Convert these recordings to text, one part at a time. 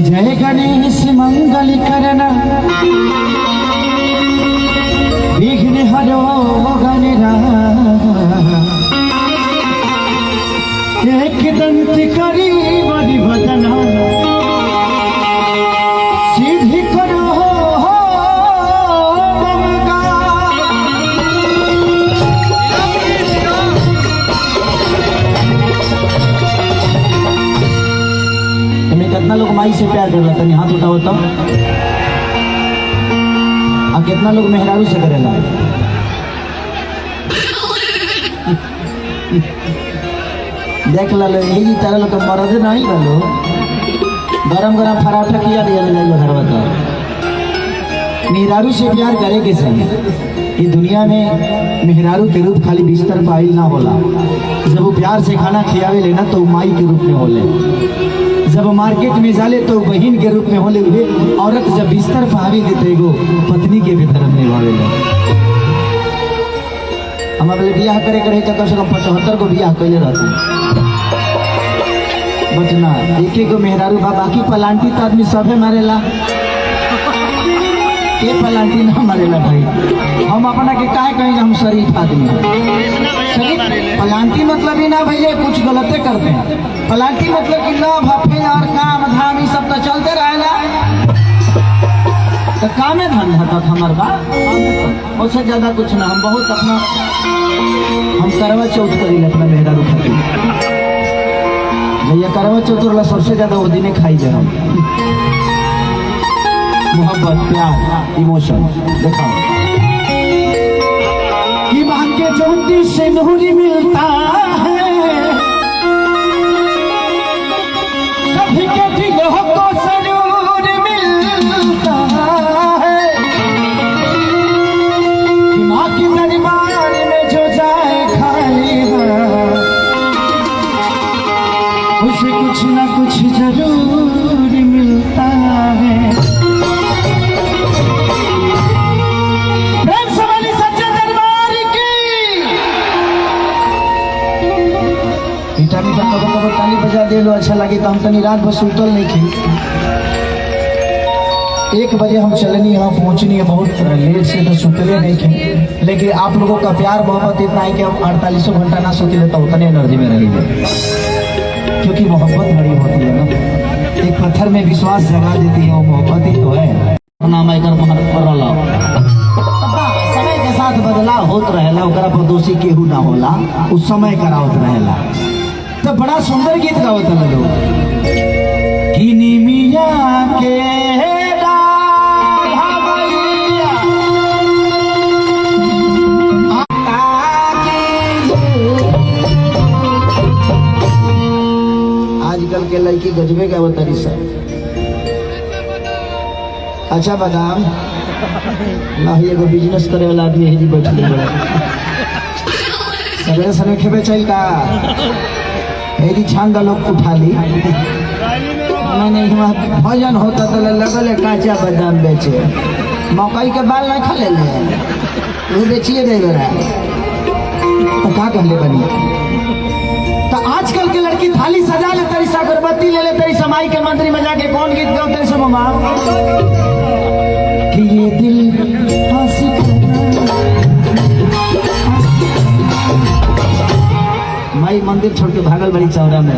जय गणेश मंगल करना विघ्न हरो गणराज एक दंत करी बड़ी बदना सीधी करो कितना लोग माई से प्यार करेला तनी हाथ उठाओ तो आ कितना लोग मेहरारू से करेला देख ला लो यही तरह लोग मरद नहीं लो गरम गरम पराठा किया दिया ले घर बता मेहरारू से प्यार करे के संग ये दुनिया में मेहरारू के रूप खाली बिस्तर पाइल ना होला। जब वो प्यार से खाना खियावे लेना तो माई के रूप में होले, जब मार्केट में जाले तो बहन के रूप में होले हुए औरत जब बिस्तर पावे देते गो पत्नी के भी धर्म निभावेला। हमारे बियाह करे करे तो कम से कम 75 को बियाह कैले रहते बचना एक एक मेहरारू बा बाकी पलांटी तो आदमी सभे मारेला के पलांटी ना मारेला भाई। हम अपना के काहे कहें हम शरीफ आदमी शरीफ पलांटी मतलब ही ना भैया कुछ गलते करते हैं। पलांटी मतलब कि लव हफे और काम धाम ये सब तो चलते रहेला तो कामे धंधा तक हमार बा उससे ज्यादा कुछ ना। हम बहुत अपना हम करवा चौथ करी अपना मेहरारू खातिर भैया करवा चौथ वाला सबसे ज्यादा वो दिन खाई जाए हम मोहब्बत प्यार इमोशन देखा कि मांग के ज्योति से नूरी मिलता है सभी के दिलों को सरूर मिलता है कि माँ की दरबार में जो जाए खाली उसे कुछ ना कुछ जरूर मिलता है। ताली बजा दे लो अच्छा लगे तो हम तनी रात भर सुतल नहीं थी। 1 बजे हम चलनी यहाँ पहुँचनी है बहुत लेट से तो सुतले नहीं थे, लेकिन आप लोगों का प्यार मोहब्बत इतना है कि हम 48 घंटा ना सोते तो उतने एनर्जी में रहेंगे क्योंकि मोहब्बत बड़ी होती है ना। एक पत्थर में विश्वास जगा देती है वो मोहब्बत ही तो है। नाम समय के साथ बदलाव होत रहेला ओकरा पर दोषी केहू ना होला उस समय करावत रहेला। तो बड़ा सुंदर गीत गावत लोग किनी मिया के आजकल के लड़की गजबे का अवतारी सब अच्छा बादाम ना एगो बिजनेस करे वाला आदमी है जी बैठे बड़ा सवेरे सवेरे खेबे चल का हेरी छांदा लोग उठा ली मैंने भजन होता तो लगल काचा बादाम बेचे मकई के बाल ना खा ले वो बेचिए दे रहा तो क्या कहले बनी। तो आजकल के लड़की थाली सजा ले तरी सा अगरबत्ती ले ले तरी समाई के मंदिर में जाके कौन गीत गाओ तरी से मामा कि ये दिल माई मंदिर छोड़ के भागल बड़ी चौरा में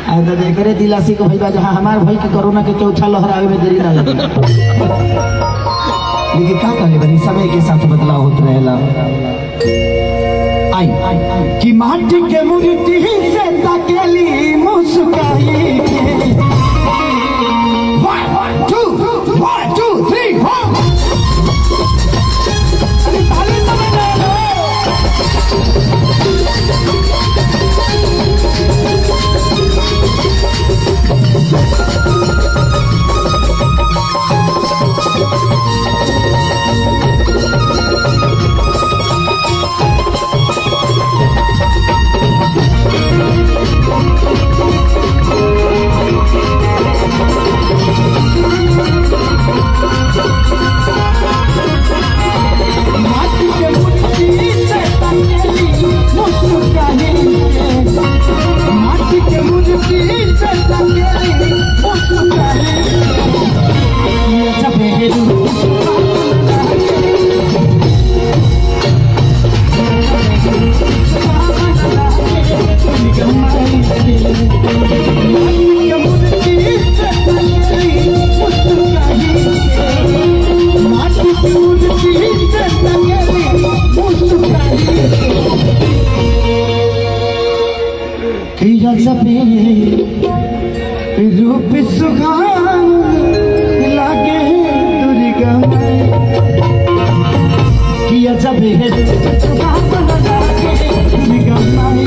आए करे दिलासी को भैया जहाँ हमारे भाई के कोरोना के चौथा लहर आवे में देरी ना लगे। लेकिन क्या कहले बनी समय के साथ बदलाव होते रहेला। आई कि माटी के मूर्ति से तकेली मुस्काई 1 2 3 4 भी रूप सुहान लागे दुर्गा माई किया जब है सुहान लागे दुर्गा माई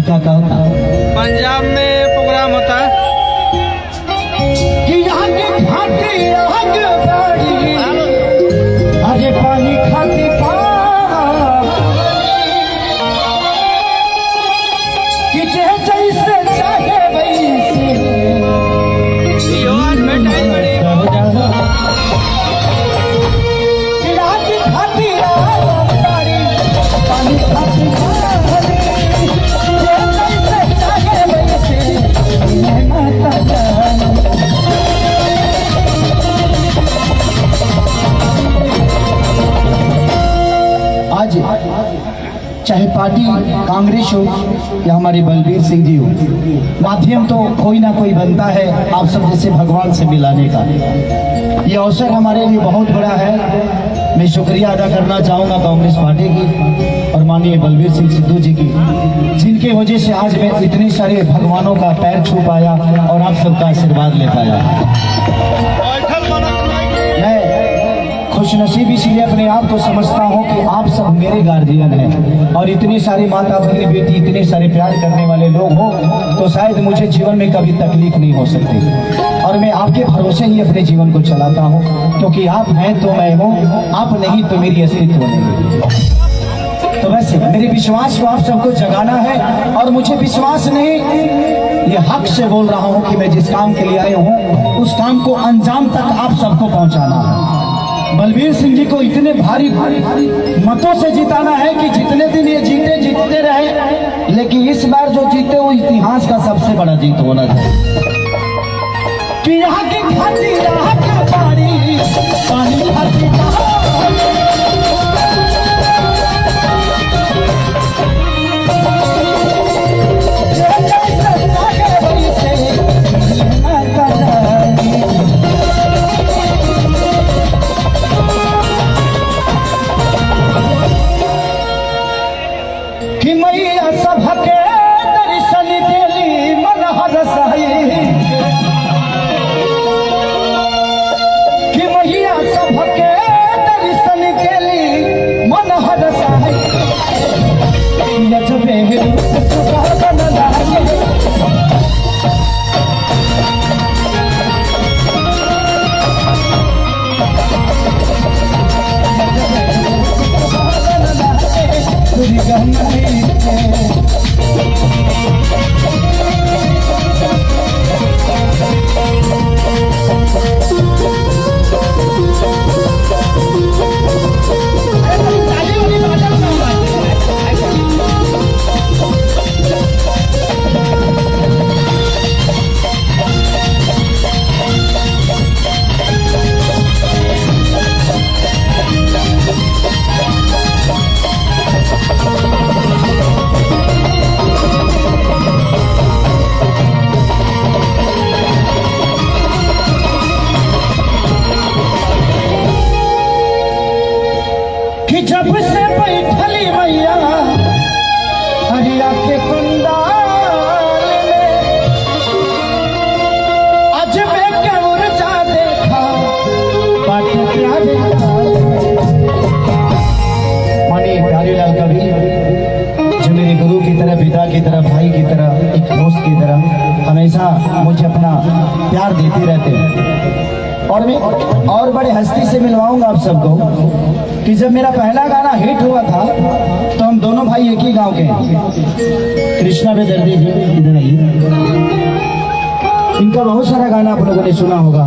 क्या कहता पंजाब में प्रोग्राम होता है कि यहाँ की घाटी आग बाड़ी अरे पानी खाती कि जैसे चाहे वैसे खाती पानी खाती आज चाहे पार्टी कांग्रेस हो या हमारे बलबीर सिंह जी हो, माध्यम तो कोई ना कोई बनता है आप सब जैसे भगवान से मिलाने का। ये अवसर हमारे लिए बहुत बड़ा है। मैं शुक्रिया अदा करना चाहूँगा कांग्रेस पार्टी की और माननीय बलबीर सिंह सिद्धू जी की, जिनके वजह से आज मैं इतने सारे भगवानों का पैर छू पाया और आप सबका आशीर्वाद ले पाया। खुशनसीब इसलिए अपने आप को समझता हूँ कि आप सब मेरे गार्जियन हैं और इतनी सारी माता बहनी बेटी इतने सारे प्यार करने वाले लोग हो तो शायद मुझे जीवन में कभी तकलीफ नहीं हो सकती और मैं आपके भरोसे ही अपने जीवन को चलाता हूँ, क्योंकि आप हैं तो मैं हूँ, आप नहीं तो मेरी अस्तित्व नहीं। तो वैसे मेरे विश्वास को आप सबको जगाना है और मुझे विश्वास नहीं, ये हक से बोल रहा हूँ कि मैं जिस काम के लिए आया हूँ उस काम को अंजाम तक आप सबको पहुँचाना है। बलबीर सिंह जी को इतने भारी मतों से जिताना है कि जितने दिन ये जीतते रहे, लेकिन इस बार जो जीते वो इतिहास का सबसे बड़ा जीत होना चाहिए। कि यहाँ की खाती यहाँ की पानी खाती कि मैया सबके दर्शन देली मन हरसाई, कि मैया सबके दर्शन देली मन हरसाई, नजबे सुहागन लागे कि जब से बैठली मैया हरिया के कुंडाल में, आज मैं क्या ऊर्जा देखा बात प्यारे मानी प्यारेलाल कवि, जो मेरे गुरु की तरह, पिता की तरह, भाई की तरह, एक दोस्त की तरह हमेशा मुझे अपना प्यार देते रहते हैं और मैं और बड़े हस्ती से मिलवाऊंगा आप सबको कि जब मेरा पहला गाना हिट हुआ था तो हम दोनों भाई एक ही गांव के हैं। कृष्णा बेदर्दी जी इधर आइए। इनका बहुत सारा गाना आप लोगों ने सुना होगा।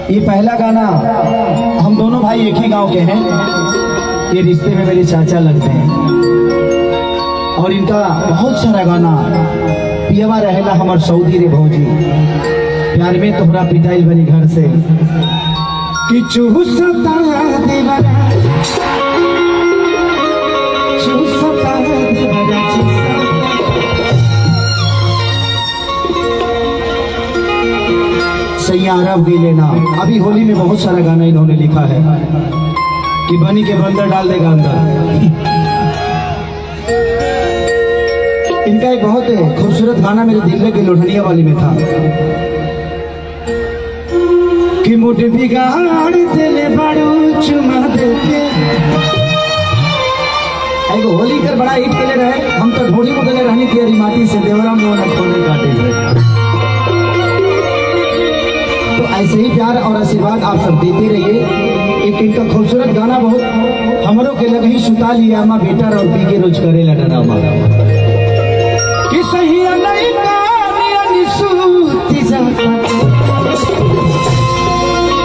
ये पहला गाना, हम दोनों भाई एक ही गांव के हैं, ये रिश्ते में मेरे चाचा लगते हैं। और इनका बहुत सारा गाना, पियवा रहेला हमार सऊदी रे भौजी, प्यार में तोहरा पिटाइल बनी घर से कि चूसता देवरा, चूसता देवरा सैयारा भी लेना। अभी होली में बहुत सारा गाना इन्होंने लिखा है कि बनी के बंदर डाल देगा अंदर। इनका एक बहुत खूबसूरत गाना मेरे दिल के लोढ़निया वाली में था कि मुझ बिगाड़ दिले बड़ू चुमा देके। एगो होली कर बड़ा हिट के लिए रहे, हम तो ढोली बदले रहने की माटी से देवरा में खोने काटे। तो ऐसे ही प्यार और आशीर्वाद आप सब देते रहिए। एक इनका खूबसूरत गाना बहुत हमरों के लगे ही सुता लिया माँ बेटा और पी के रोज करे लड़ा माँ कि सही नहीं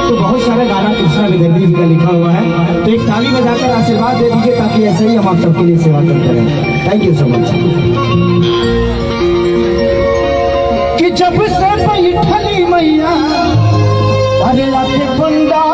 तो बहुत सारा गाना कृष्णा बेदर्दी जी का लिखा हुआ है। तो एक ताली बजाकर आशीर्वाद दे दीजिए ताकि ऐसे ही हम आप सबके लिए सेवा करते रहें। Thank you so much. कि जब से बैठली मैया अरे लाके पंडा